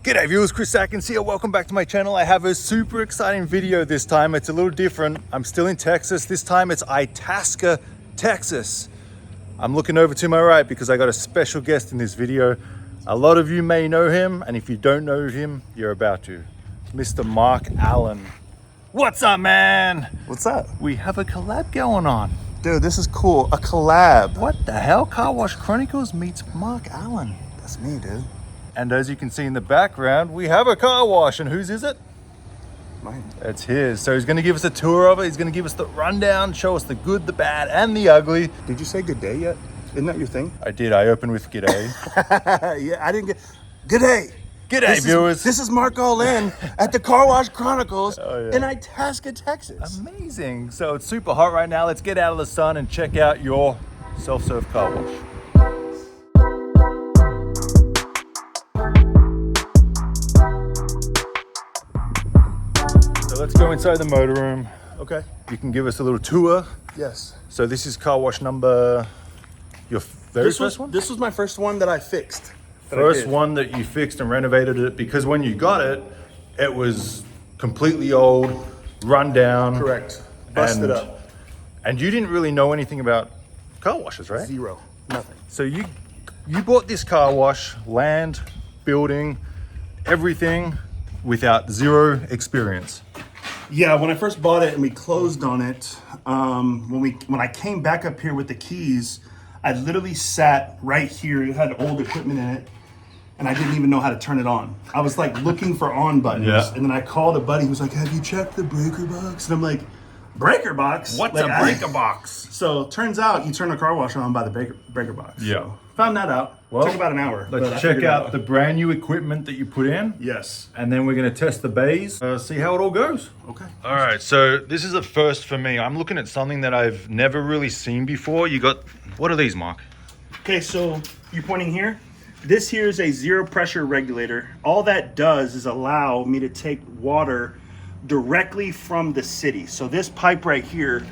G'day viewers, Chris Atkins here. Welcome back to my channel. I have a super exciting video this time. It's a little different. I'm still in Texas. This time it's Itasca, Texas. I'm looking over to my right because I got a special guest in this video. A lot of you may know him, and if you don't know him, you're about to. Mr. Mark Allin. What's up, man? What's up? We have a collab going on. Dude, this is cool. A collab. What the hell? Car Wash Chronicles meets Mark Allin. That's me, dude. And as you can see in the background, we have a car wash. And whose is it? Mine. It's his. So he's going to give us a tour of it. He's going to give us the rundown, show us the good, the bad, and the ugly. Did you say good day yet? Isn't that your thing? I did. I opened with g'day. Yeah, I didn't get... Good day. G'day, viewers. This is Mark Allin at the Car Wash Chronicles in Itasca, Texas. Amazing. So it's super hot right now. Let's get out of the sun and check out your self-serve car wash. So let's go inside the motor room. Okay. You can give us a little tour. Yes. So this is car wash number, your very first one? This was my first one that I fixed. First one that you fixed and renovated it, because when you got it, it was completely old, run down. Correct. Busted up. And you didn't really know anything about car washes, right? Zero. Nothing. So you bought this car wash, land, building, everything without zero experience. Yeah, when I first bought it and we closed on it, when I came back up here with the keys, I literally sat right here. It had old equipment in it, and I didn't even know how to turn it on. I was like looking for on buttons, and then I called a buddy who was like, "Have you checked the breaker box?" And I'm like, "Breaker box? What's like, a breaker box?" So turns out you turn the car wash on by the breaker box. Yeah. So, found that out. Well, took about an hour. but I Let's check figured it out the brand new equipment that you put in. Yes. And then we're going to test the bays, see how it all goes. Okay. All right, so this is a first for me. I'm looking at something that I've never really seen before. You got, what are these, Mark? Okay, so you're pointing here. This here is a zero pressure regulator. All that does is allow me to take water directly from the city. So this pipe right here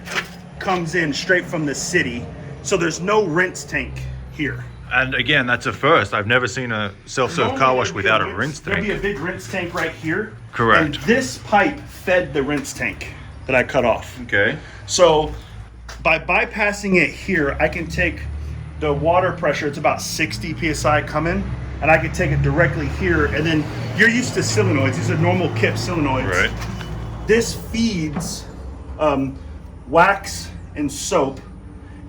comes in straight from the city. So there's no rinse tank here. And again, that's a first. I've never seen a self-serve car wash without a rinse tank. There'll be a big rinse tank right here. Correct. And this pipe fed the rinse tank that I cut off. Okay. So by bypassing it here, I can take the water pressure, it's about 60 PSI coming, and I can take it directly here. And then you're used to solenoids. These are normal Kip solenoids. Right. This feeds wax and soap.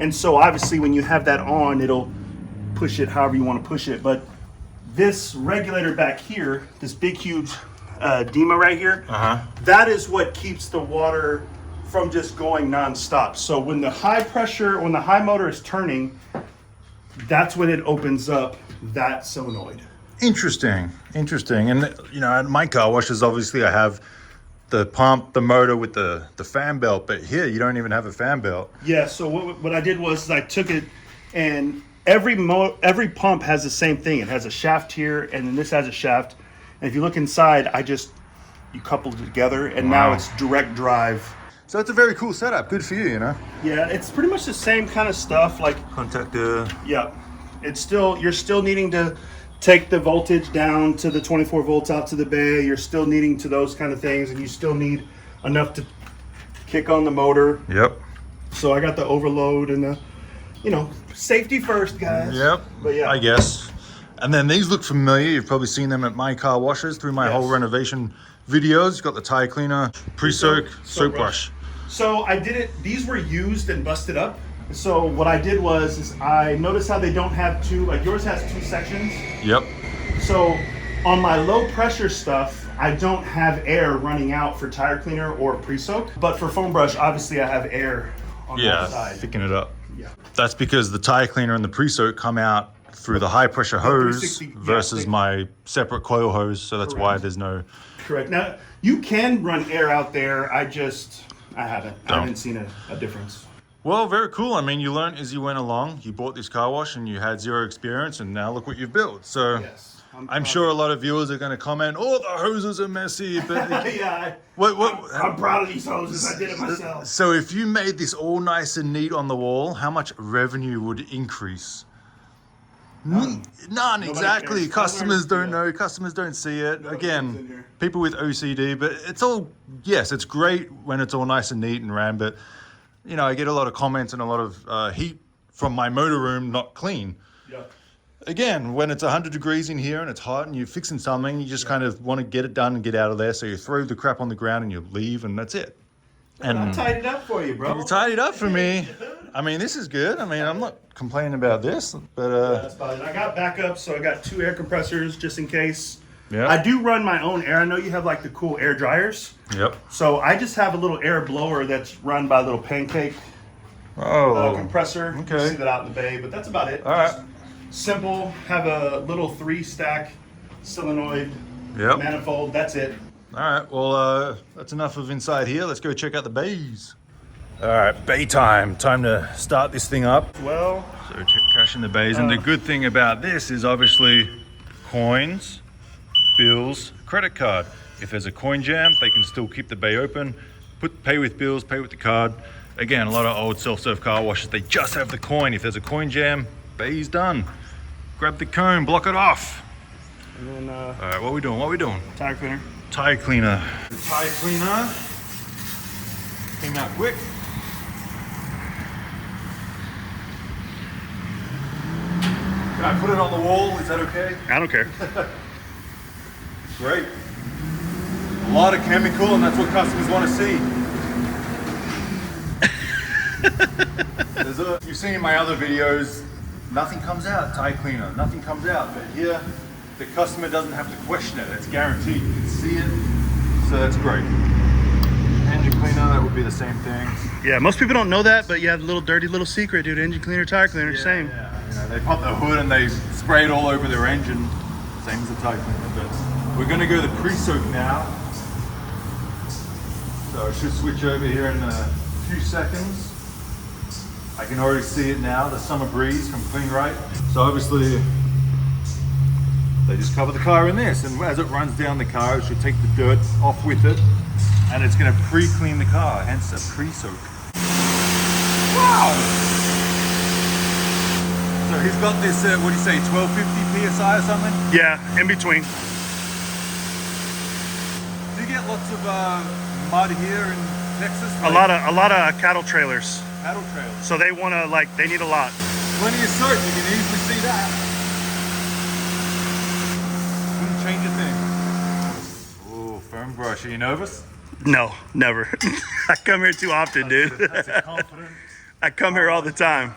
And so obviously when you have that on, it'll push it however you want to push it. But this regulator back here, this big, huge Dima right here, that is what keeps the water from just going nonstop. So when the high pressure, when the high motor is turning, that's when it opens up that solenoid. Interesting. And you know, at my car washes, obviously I have the pump, the motor with the fan belt, but here you don't even have a fan belt. Yeah, so what I did was I took it, and every pump has the same thing. It has a shaft here, and then this has a shaft. And if you look inside, you coupled it together, and now it's direct drive. So it's a very cool setup. Good for you, you know? Yeah, it's pretty much the same kind of stuff. Like Contactor. Yeah, you're still needing to take the voltage down to the 24 volts out to the bay. You're still needing to those kind of things, and you still need enough to kick on the motor. Yep. So I got the overload and the, safety first, guys. Yep. But yeah, I guess. And then these look familiar. You've probably seen them at my car washes through my whole renovation videos. You've got the tire cleaner, pre-soak, soap brush. So I did it. These were used and busted up. So what I did was I noticed how they don't have two, like yours has two sections. Yep. So on my low pressure stuff, I don't have air running out for tire cleaner or pre-soak. But for foam brush, obviously I have air on the side. Thicken it up. Yeah. That's because the tire cleaner and the pre-soak come out through the high pressure hose versus my separate coil hose. So that's why there's no... Correct. Now, you can run air out there. I haven't seen a difference. Well, very cool. I mean, you learned as you went along. You bought this car wash and you had zero experience, and now look what you've built. So yes, I'm sure a lot of viewers are going to comment, "Oh, the hoses are messy." But yeah, I'm proud of these hoses. I did it myself. So if you made this all nice and neat on the wall, how much revenue would increase? None, exactly. cares. Customers don't Yeah. know, customers don't see it. Nobody comes in Again, here. people with OCD, but it's all, yes, it's great when it's all nice and neat and ran, but you know, I get a lot of comments and a lot of heat from my motor room not clean. Yeah. Again, when it's 100 degrees in here and it's hot and you're fixing something, you just kind of want to get it done and get out of there. So you throw the crap on the ground and you leave and that's it. And I tied it up for you, bro. you tidied up for me. I mean, this is good. I mean, I'm not complaining about this, but That's fine. I got backup, so I got 2 air compressors just in case. yeah. I do run my own air. I know you have like the cool air dryers. Yep. So I just have a little air blower that's run by a little pancake Oh, compressor. okay. You see that out in the bay, but that's about it. all right. Just simple. Have a little 3-stack solenoid Yep. manifold. That's it. All right, well, that's enough of inside here. Let's go check out the bays. All right, bay time. Time to start this thing up. Well, So check cash in the bays. And the good thing about this is obviously coins, bills, credit card. If there's a coin jam, they can still keep the bay open. Pay with bills, pay with the card. Again, a lot of old self-serve car washes, they just have the coin. If there's a coin jam, bay's done. Grab the cone, block it off. and then All right, what are we doing? What are we doing? tire cleaner. Tire cleaner. The tire cleaner came out quick. Can I put it on the wall? Is that okay? I don't care. Great. A lot of chemical, and that's what customers want to see. You've seen in my other videos, nothing comes out, tire cleaner, nothing comes out. But here, the customer doesn't have to question it. It's guaranteed. You can see it, so that's great. Engine cleaner, that would be the same thing. Yeah, most people don't know that, but yeah, the little dirty little secret, dude. Engine cleaner, tire cleaner, same. Yeah. You know, they pop the hood and they spray it all over their engine. Same as the tire cleaner. But we're gonna go the pre-soak now. So I should switch over here in a few seconds. I can already see it now, the summer breeze from Clean Right. So obviously, they just cover the car in this, and as it runs down the car, it should take the dirt off with it, and it's gonna pre-clean the car, hence a pre-soak. Wow! So he's got this, what do you say, 1250 PSI or something? Yeah, in between. Do you get lots of mud here in Texas? A lot of cattle trailers. cattle trails. So they want to, like, they need a lot. Plenty of soap, you can easily see that. Wouldn't change a thing. Ooh, foam brush, are you nervous? No, never. I come here too often, dude. That's a confident. I come here all the time.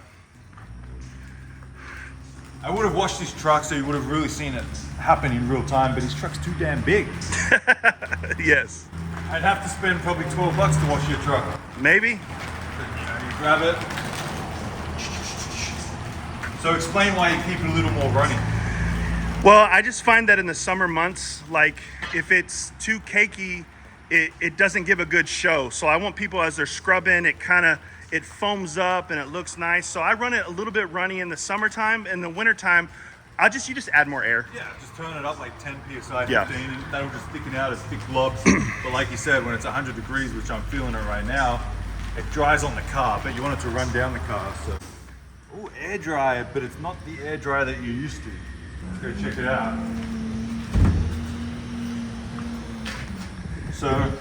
I would have washed his truck so you would have really seen it happen in real time, but his truck's too damn big. Yes. I'd have to spend probably $12 to wash your truck. Maybe. You grab it. So explain why you keep it a little more running. Well, I just find that in the summer months, like if it's too cakey, it doesn't give a good show. So I want people, as they're scrubbing, it foams up and it looks nice. So I run it a little bit runny in the summertime. In the wintertime, you just add more air. Yeah, just turn it up like 10 PSI, 15, Yeah. and that'll just stick it out as thick blobs. But like you said, when it's 100 degrees, which I'm feeling it right now, it dries on the car, but you want it to run down the car. So, oh, air dryer, but it's not the air dryer that you're used to. Let's go check it out. So,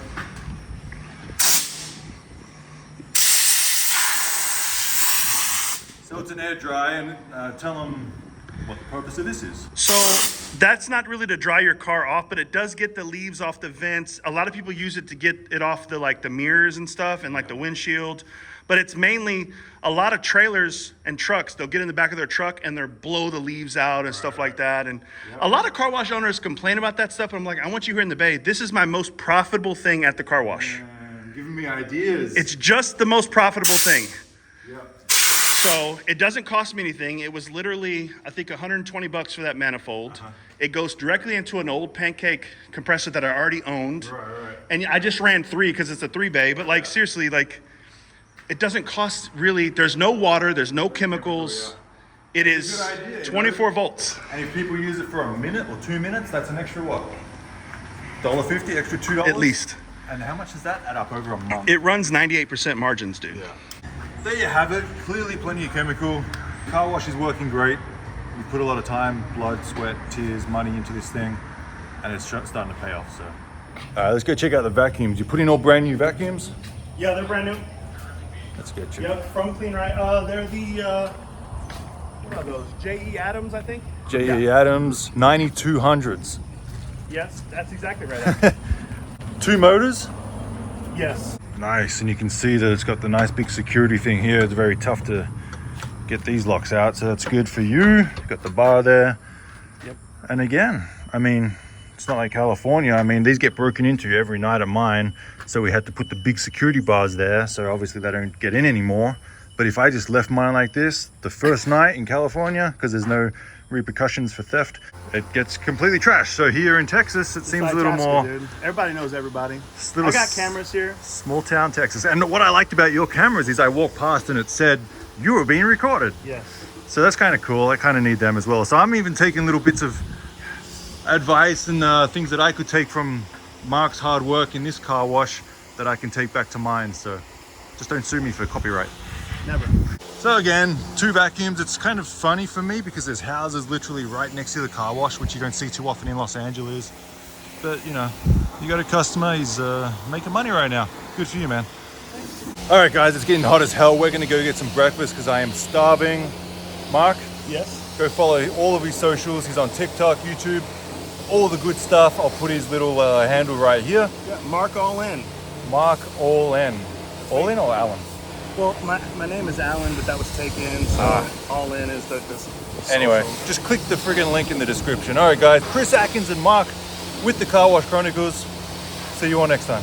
it's an air dryer, and tell them what the purpose of this is. So that's not really to dry your car off, but it does get the leaves off the vents. A lot of people use it to get it off the mirrors and stuff and like the windshield. But it's mainly a lot of trailers and trucks. They'll get in the back of their truck and they'll blow the leaves out and stuff like that. And a lot of car wash owners complain about that stuff. And I'm like, I want you here in the Bay. This is my most profitable thing at the car wash. Giving me ideas. It's just the most profitable thing. Yeah. So it doesn't cost me anything. It was literally, I think, $120 for that manifold. It goes directly into an old pancake compressor that I already owned. Right. And I just ran 3 because it's a 3-bay. But like seriously, like it doesn't cost really. There's no water. There's no chemicals. It is Good idea, 24 volts. And if people use it for a minute or 2 minutes, that's an extra what? $1.50, extra $2? At least. And how much does that add up over a month? It runs 98% margins, dude. There you have it. Clearly plenty of chemical. Car wash is working great. You put a lot of time, blood, sweat, tears, money into this thing, and it's starting to pay off. So, all right, let's go check out the vacuums. You put in all brand new vacuums? Yeah, they're brand new. Let's go check. Yep, from Clean Right. They're the what are those? J.E. Adams, I think. J.E. Adams 9200s. Yes, that's exactly right. 2 motors. Yes. Nice, and you can see that it's got the nice big security thing here. It's very tough to get these locks out, so that's good for you. Got the bar there. Yep. And again, I mean, it's not like California. I mean, these get broken into every night at mine, so we had to put the big security bars there, so obviously they don't get in anymore. But if I just left mine like this the first night in California, because there's no repercussions for theft, it gets completely trashed. So here in Texas, it seems a little Itasca, more... Dude. Everybody knows everybody. Little I got cameras here. Small town Texas. And what I liked about your cameras is I walked past and it said you were being recorded. Yes. So that's kind of cool. I kind of need them as well. So I'm even taking little bits of advice and things that I could take from Mark's hard work in this car wash that I can take back to mine. So just don't sue me for copyright. Never. So again, 2 vacuums. It's kind of funny for me because there's houses literally right next to the car wash, which you don't see too often in Los Angeles. But you know, you got a customer, he's making money right now. Good for you, man. All right, guys, it's getting hot as hell. We're gonna go get some breakfast because I am starving. Mark? Yes. Go follow all of his socials. He's on TikTok, YouTube, all the good stuff. I'll put his little handle right here. Yeah, Mark Allin. Mark Allin. Allin or Allin? Well, my name is Allin, but that was taken, so Allin is the Anyway, just click the friggin' link in the description. All right, guys, Chris Atkins and Mark with the Car Wash Chronicles. See you all next time.